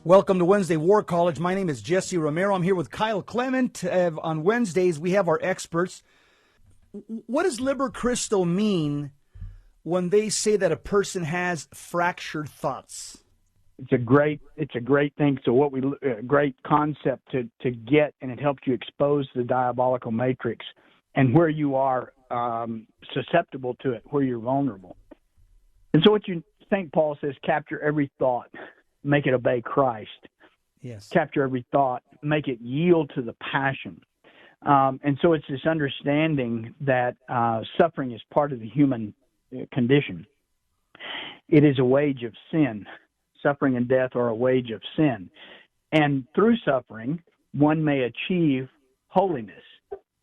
Welcome to Wednesday War College. My name is Jesse Romero. I'm here with Kyle Clement. On Wednesdays, we have our experts. What does Liber Christo mean when they say that a person has fractured thoughts? It's a great thing. So great concept to get, and it helps you expose the diabolical matrix and where you are susceptible to it, where you're vulnerable. And so St. Paul says, capture every thought, make it obey Christ. Yes. Capture every thought, make it yield to the passion. And so it's this understanding that suffering is part of the human condition. It is a wage of sin. Suffering and death are a wage of sin. And through suffering, one may achieve holiness.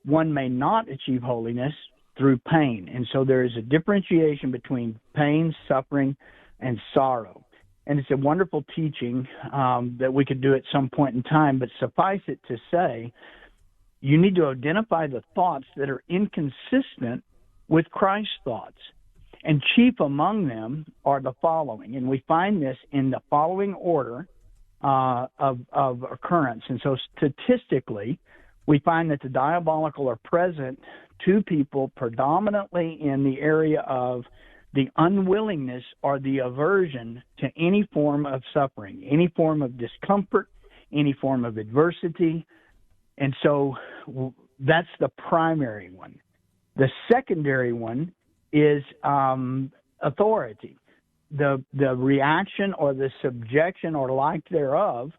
One may not achieve holiness through pain. And so there is a differentiation between pain, suffering, and sorrow. And it's a wonderful teaching that we could do at some point in time, but suffice it to say, you need to identify the thoughts that are inconsistent with Christ's thoughts. And chief among them are the following. And we find this in the following order of occurrence. And so statistically, we find that the diabolical are present to people predominantly in the area of the unwillingness or the aversion to any form of suffering, any form of discomfort, any form of adversity. And so that's the primary one. The secondary one is authority, the reaction or the subjection or lack thereof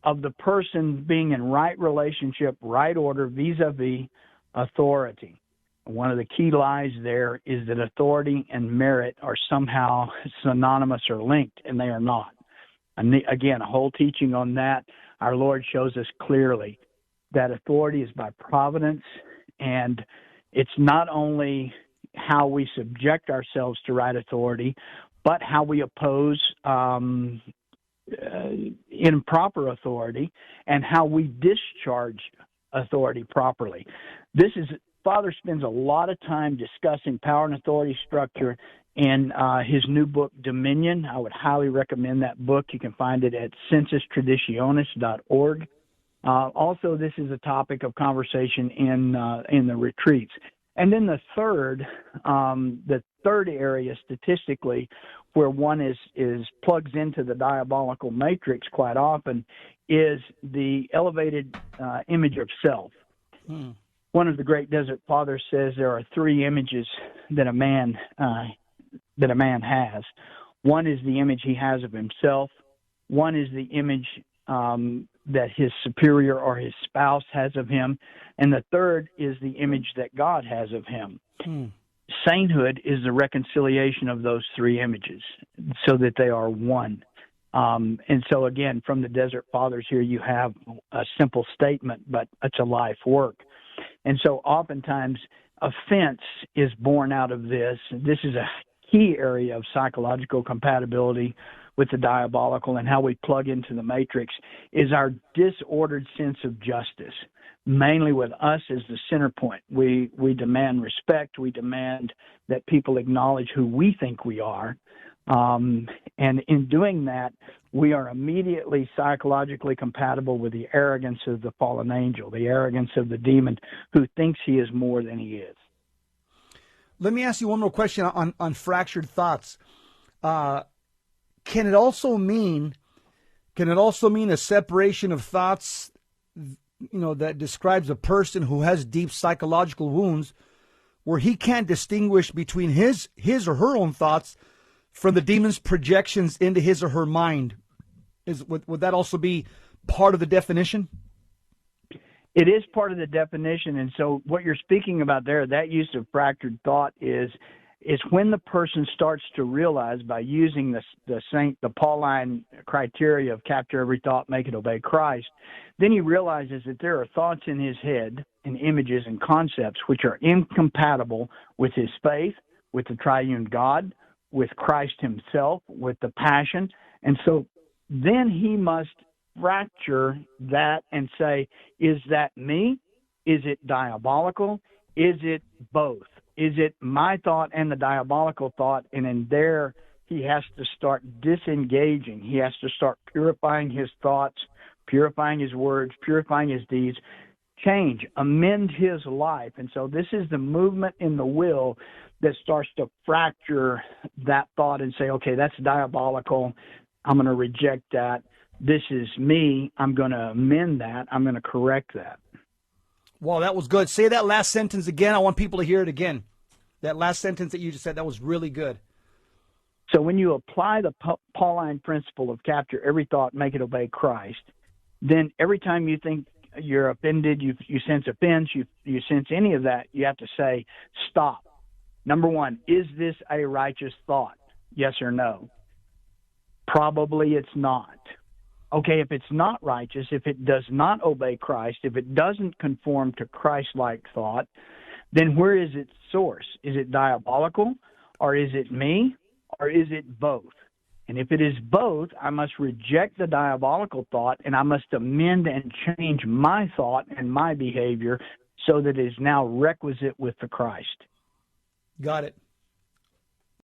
of the person being in right relationship, right order, vis-a-vis authority. One of the key lies there is that authority and merit are somehow synonymous or linked, and they are not. And again, a whole teaching on that. Our Lord shows us clearly that authority is by providence, and it's not only how we subject ourselves to right authority, but how we oppose improper authority and how we discharge authority properly. Father spends a lot of time discussing power and authority structure in his new book, Dominion. I would highly recommend that book. You can find it at censustraditionis.org. Also, this is a topic of conversation in the retreats. And then the third area statistically where one is plugs into the diabolical matrix quite often is the elevated image of self. One of the great desert fathers says there are three images that a man has. One is the image he has of himself. One is the image that his superior or his spouse has of him. And the third is the image that God has of him. Sainthood is the reconciliation of those three images so that they are one. And so, again, from the Desert Fathers here, you have a simple statement, but it's a life work. And so oftentimes offense is born out of this. This is a key area of psychological compatibility with the diabolical, and how we plug into the matrix is our disordered sense of justice, mainly with us as the center point. We demand respect. We demand that people acknowledge who we think we are. And in doing that, we are immediately psychologically compatible with the arrogance of the fallen angel, the arrogance of the demon who thinks he is more than he is. Let me ask you one more question on fractured thoughts. Can it also mean a separation of thoughts, that describes a person who has deep psychological wounds where he can't distinguish between his or her own thoughts from the demon's projections into his or her mind? Would that also be part of the definition? It is part of the definition. And so what you're speaking about there, that use of fractured thought is when the person starts to realize, by using the Pauline criteria of capture every thought, make it obey Christ, then he realizes that there are thoughts in his head and images and concepts which are incompatible with his faith, with the triune God, with Christ himself, with the passion. And so then he must fracture that and say, is that me? Is it diabolical? Is it both? Is it my thought and the diabolical thought? And in there, he has to start disengaging. He has to start purifying his thoughts, purifying his words, purifying his deeds, change, amend his life. And so this is the movement in the will that starts to fracture that thought and say, okay, that's diabolical. I'm going to reject that. This is me. I'm going to amend that. I'm going to correct that. Wow, that was good. Say that last sentence again. I want people to hear it again. That last sentence that you just said, that was really good. So when you apply the Pauline principle of capture every thought, make it obey Christ, then every time you think you're offended, you sense offense, you sense any of that, you have to say, stop. Number one, is this a righteous thought? Yes or no? Probably it's not. Okay, if it's not righteous, if it does not obey Christ, if it doesn't conform to Christ-like thought, then where is its source? Is it diabolical, or is it me, or is it both? And if it is both, I must reject the diabolical thought, and I must amend and change my thought and my behavior so that it is now requisite with the Christ. Got it.